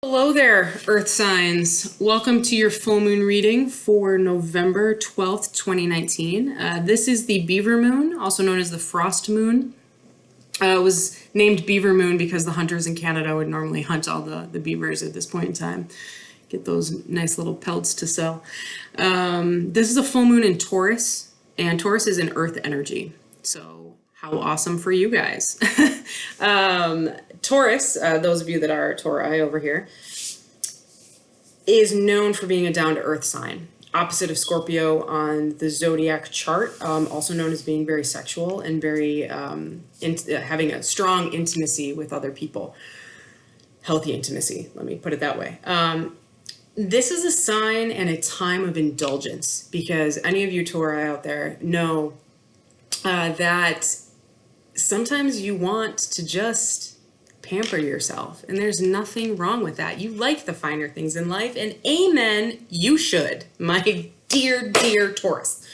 Hello there, Earth signs. Welcome to your full moon reading for November 12th, 2019. This is the Beaver Moon, also known as the Frost Moon. It was named Beaver Moon because the hunters in Canada would normally hunt all the beavers at this point in time. Get those nice little pelts to sell. This is a full moon in Taurus, and Taurus is an Earth energy. So how awesome for you guys. Taurus, those of you that are Tauri over here, is known for being a down-to-earth sign, opposite of Scorpio on the zodiac chart, also known as being very sexual and very having a strong intimacy with other people. Healthy intimacy, let me put it that way. This is a sign and a time of indulgence, because any of you Tauri out there know that sometimes you want to just pamper yourself, and there's nothing wrong with that. You like the finer things in life, and amen, you should, my dear Taurus.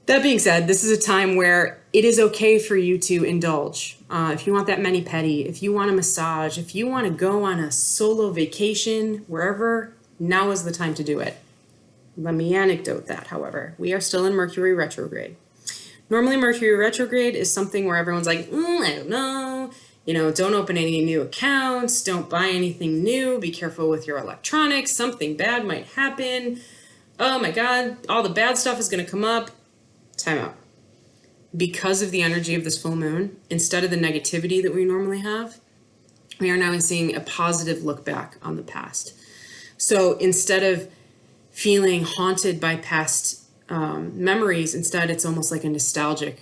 That being said, this is a time where it is okay for you to indulge. If you want that mani-pedi, if you want a massage, if you want to go on a solo vacation, wherever, now is the time to do it. Let me anecdote that, however. We are still in Mercury retrograde. Normally, Mercury retrograde is something where everyone's like, I don't know. You know, don't open any new accounts, don't buy anything new, be careful with your electronics, something bad might happen. Oh my God, all the bad stuff is going to come up. Time out. Because of the energy of this full moon, instead of the negativity that we normally have, we are now seeing a positive look back on the past. So instead of feeling haunted by past memories, instead it's almost like a nostalgic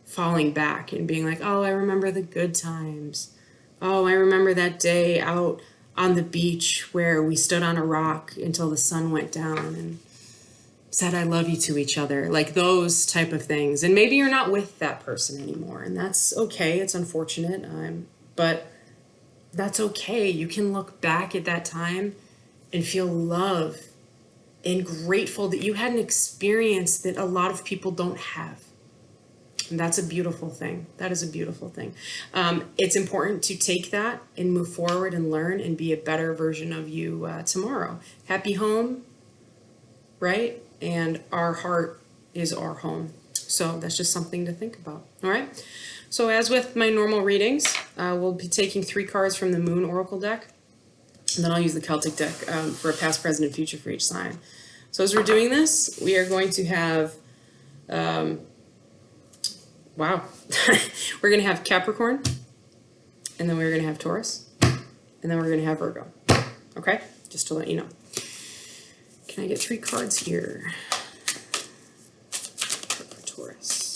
falling back and being like, oh, I remember the good times. Oh, I remember that day out on the beach where we stood on a rock until the sun went down and said I love you to each other, like those type of things. And maybe you're not with that person anymore, and that's okay. It's unfortunate, but that's okay. You can look back at that time and feel love and grateful that you had an experience that a lot of people don't have. And that's a beautiful thing. That is a beautiful thing. It's important to take that and move forward and learn and be a better version of you tomorrow. Happy home, right? And our heart is our home. So that's just something to think about. All right. So as with my normal readings, we'll be taking 3 cards from the Moon Oracle deck. And then I'll use the Celtic deck for a past, present, and future for each sign. So as we're doing this, we are going to have... wow. We're going to have Capricorn, and then we're going to have Taurus, and then we're going to have Virgo. Okay? Just to let you know. Can I get 3 cards here? For Taurus.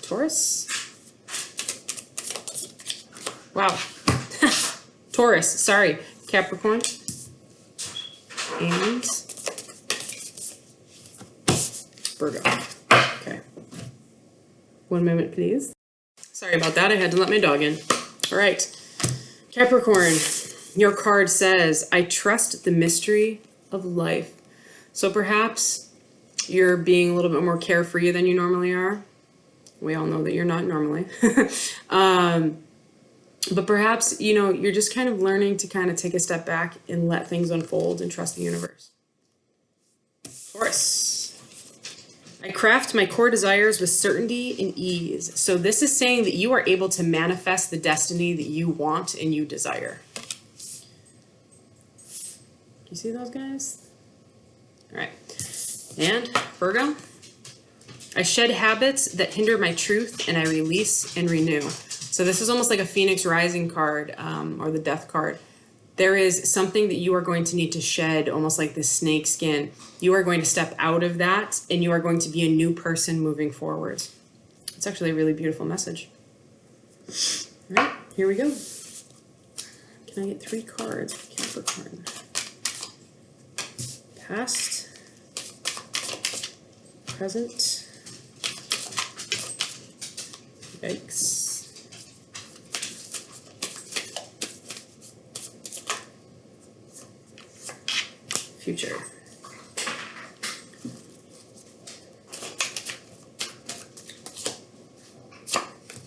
Taurus? Wow. Taurus, sorry. Capricorn. And Virgo. 1 moment, please. Sorry about that. I had to let my dog in. All right. Capricorn, your card says, I trust the mystery of life. So perhaps you're being a little bit more carefree than you normally are. We all know that you're not normally. But perhaps, you know, you're just kind of learning to kind of take a step back and let things unfold and trust the universe. Taurus. I craft my core desires with certainty and ease. So this is saying that you are able to manifest the destiny that you want and you desire. You see those guys? All right. And Virgo. I shed habits that hinder my truth, and I release and renew. So this is almost like a Phoenix Rising card, or the Death card. There is something that you are going to need to shed, almost like this snake skin. You are going to step out of that, and you are going to be a new person moving forward. It's actually a really beautiful message. All right, here we go. Can I get 3 cards for Capricorn? Past, present, yikes. Future.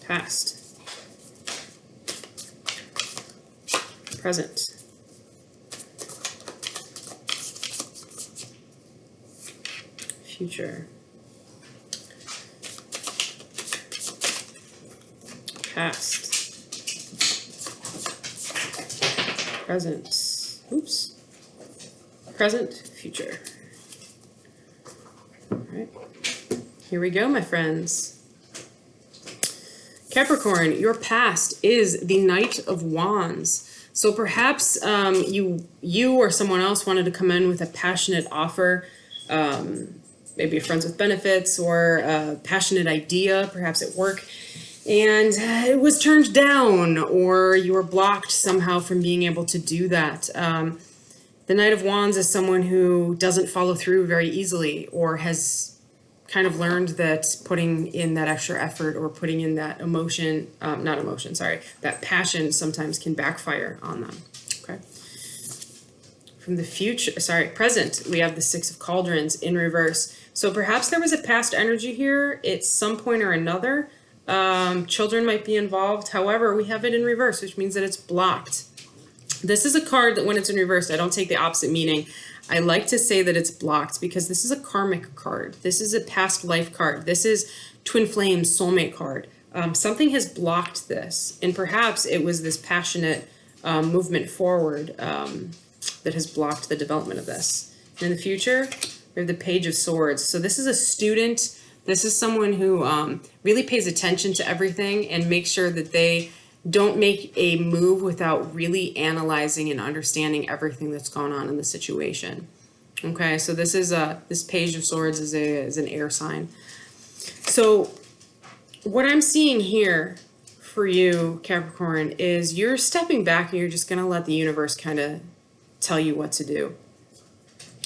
Past. present. Future. Past. Present. Oops. Present, future. All right. Here we go, my friends. Capricorn, your past is the Knight of Wands. So perhaps you or someone else wanted to come in with a passionate offer, maybe a friends with benefits or a passionate idea, perhaps at work, and it was turned down, or you were blocked somehow from being able to do that. The Knight of Wands is someone who doesn't follow through very easily, or has kind of learned that putting in that extra effort or putting in that that passion sometimes can backfire on them. Okay. From the present, we have the Six of Cauldrons in reverse. So perhaps there was a past energy here at some point or another. Children might be involved. However, we have it in reverse, which means that it's blocked. This is a card that when it's in reverse, I don't take the opposite meaning. I like to say that it's blocked because this is a karmic card. This is a past life card. This is twin flame soulmate card. Something has blocked this, and perhaps it was this passionate movement forward that has blocked the development of this. In the future, we have the Page of Swords. So this is a student. This is someone who really pays attention to everything and makes sure that they don't make a move without really analyzing and understanding everything that's going on in the situation. Okay, so this is this Page of Swords is an air sign. So what I'm seeing here for you, Capricorn, is you're stepping back and you're just going to let the universe kind of tell you what to do.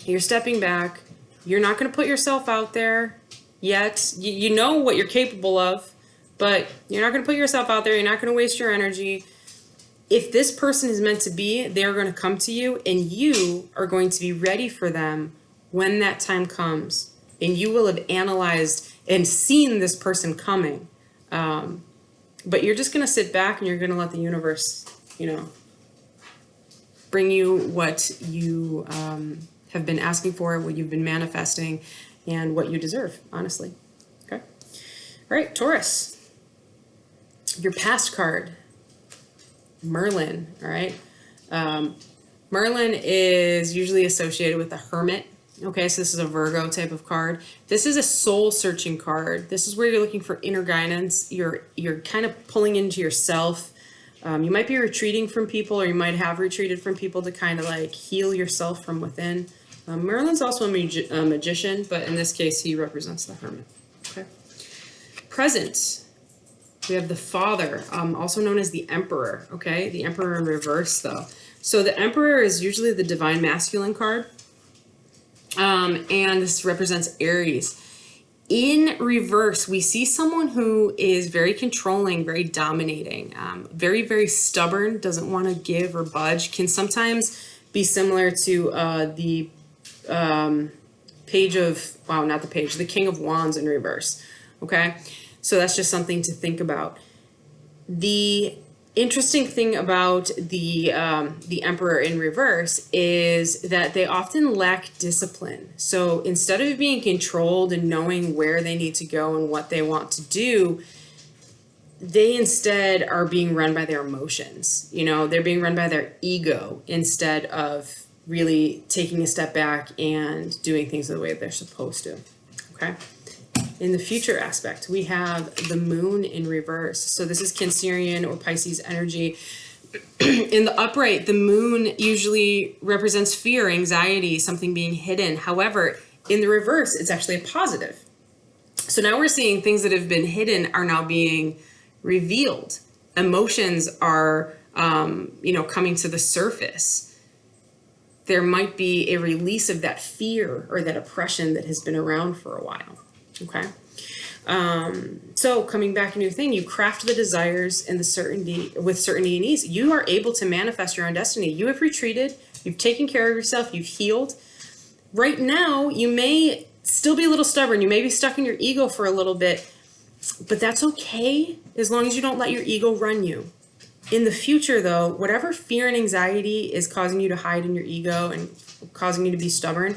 You're stepping back. You're not going to put yourself out there yet. You know what you're capable of. But you're not going to put yourself out there. You're not going to waste your energy. If this person is meant to be, they're going to come to you, and you are going to be ready for them when that time comes. And you will have analyzed and seen this person coming. But you're just going to sit back and you're going to let the universe, bring you what you have been asking for, what you've been manifesting, and what you deserve, honestly. Okay? All right, Taurus. Your past card, Merlin, all right? Merlin is usually associated with the Hermit. Okay, so this is a Virgo type of card. This is a soul-searching card. This is where you're looking for inner guidance. You're kind of pulling into yourself. You might be retreating from people, or you might have retreated from people to kind of like heal yourself from within. Merlin's also a magician, but in this case, he represents the Hermit. Okay. Present. We have the Father, also known as the Emperor, okay? The Emperor in reverse, though. So the Emperor is usually the divine masculine card, and this represents Aries. In reverse, we see someone who is very controlling, very dominating, very, very stubborn, doesn't want to give or budge, can sometimes be similar to the the King of Wands in reverse, okay? So that's just something to think about. The interesting thing about the Emperor in reverse is that they often lack discipline. So instead of being controlled and knowing where they need to go and what they want to do, they instead are being run by their emotions. They're being run by their ego instead of really taking a step back and doing things the way they're supposed to, okay? In the future aspect, we have the Moon in reverse. So this is Cancerian or Pisces energy. In the upright, the Moon usually represents fear, anxiety, something being hidden. However, in the reverse, it's actually a positive. So now we're seeing things that have been hidden are now being revealed. Emotions are, coming to the surface. There might be a release of that fear or that oppression that has been around for a while. Okay. So coming back into your thing, you craft the desires and the certainty and ease. You are able to manifest your own destiny. You have retreated. You've taken care of yourself. You've healed. Right now, you may still be a little stubborn. You may be stuck in your ego for a little bit, but that's okay as long as you don't let your ego run you. In the future, though, whatever fear and anxiety is causing you to hide in your ego and causing you to be stubborn,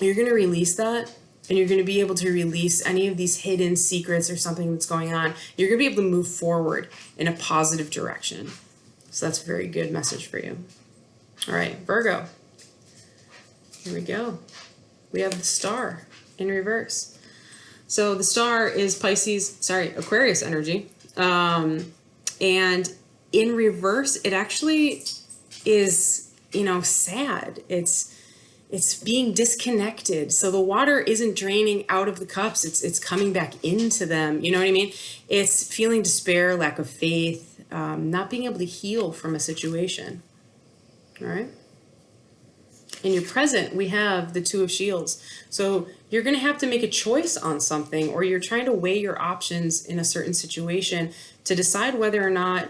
you're going to release that, and you're going to be able to release any of these hidden secrets or something that's going on. You're going to be able to move forward in a positive direction. So that's a very good message for you. All right, Virgo. Here we go. We have the star in reverse. So the star is Aquarius energy. And in reverse, it actually is, sad. It's being disconnected. So the water isn't draining out of the cups. It's coming back into them. You know what I mean? It's feeling despair, lack of faith, not being able to heal from a situation. All right. In your present, we have the Two of Shields. So you're going to have to make a choice on something, or you're trying to weigh your options in a certain situation to decide whether or not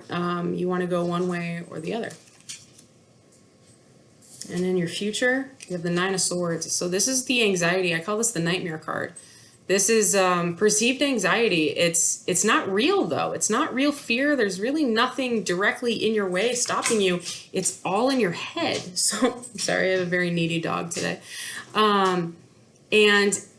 you want to go one way or the other. And in your future, you have the Nine of Swords. So this is the anxiety. I call this the nightmare card. This is perceived anxiety. It's not real, though. It's not real fear. There's really nothing directly in your way stopping you. It's all in your head. So, sorry, I have a very needy dog today. And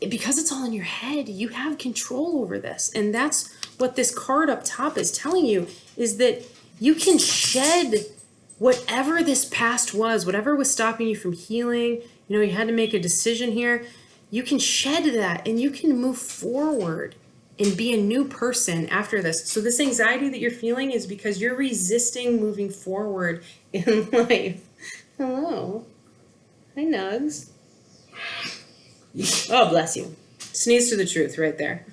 because it's all in your head, you have control over this. And that's what this card up top is telling you, is that you can shed whatever this past was, whatever was stopping you from healing. You had to make a decision here. You can shed that and you can move forward and be a new person after this. So this anxiety that you're feeling is because you're resisting moving forward in life. Hello. Hi, Nugs. Oh, bless you. Sneeze to the truth right there.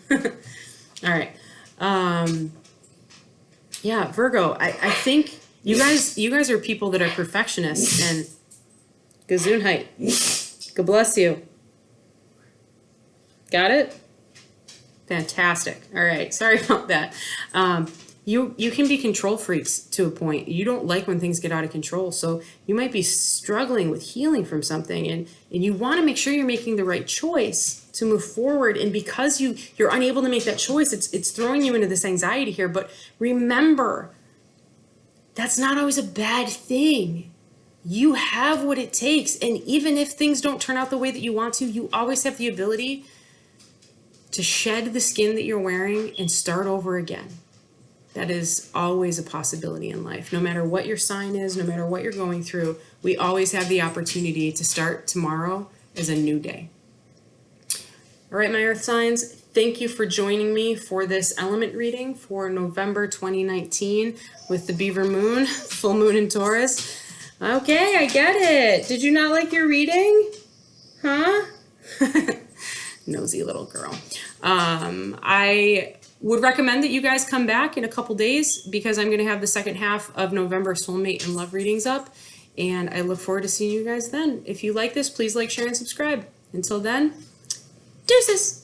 All right. Yeah, Virgo, I think you guys are people that are perfectionists, and Gesundheit. God bless you. Got it? Fantastic. All right. Sorry about that. You can be control freaks to a point. You don't like when things get out of control. So you might be struggling with healing from something, and you want to make sure you're making the right choice to move forward. And because you're unable to make that choice, it's throwing you into this anxiety here. But remember, that's not always a bad thing. You have what it takes. And even if things don't turn out the way that you want to, you always have the ability to shed the skin that you're wearing and start over again. That is always a possibility in life. No matter what your sign is, no matter what you're going through, we always have the opportunity to start tomorrow as a new day. All right, my earth signs, thank you for joining me for this element reading for November 2019 with the Beaver Moon, full moon in Taurus. Okay, I get it. Did you not like your reading? Huh? Nosy little girl. I would recommend that you guys come back in a couple days, because I'm going to have the second half of November soulmate and love readings up, and I look forward to seeing you guys then. If you like this, please like, share, and subscribe. Until then, deuces.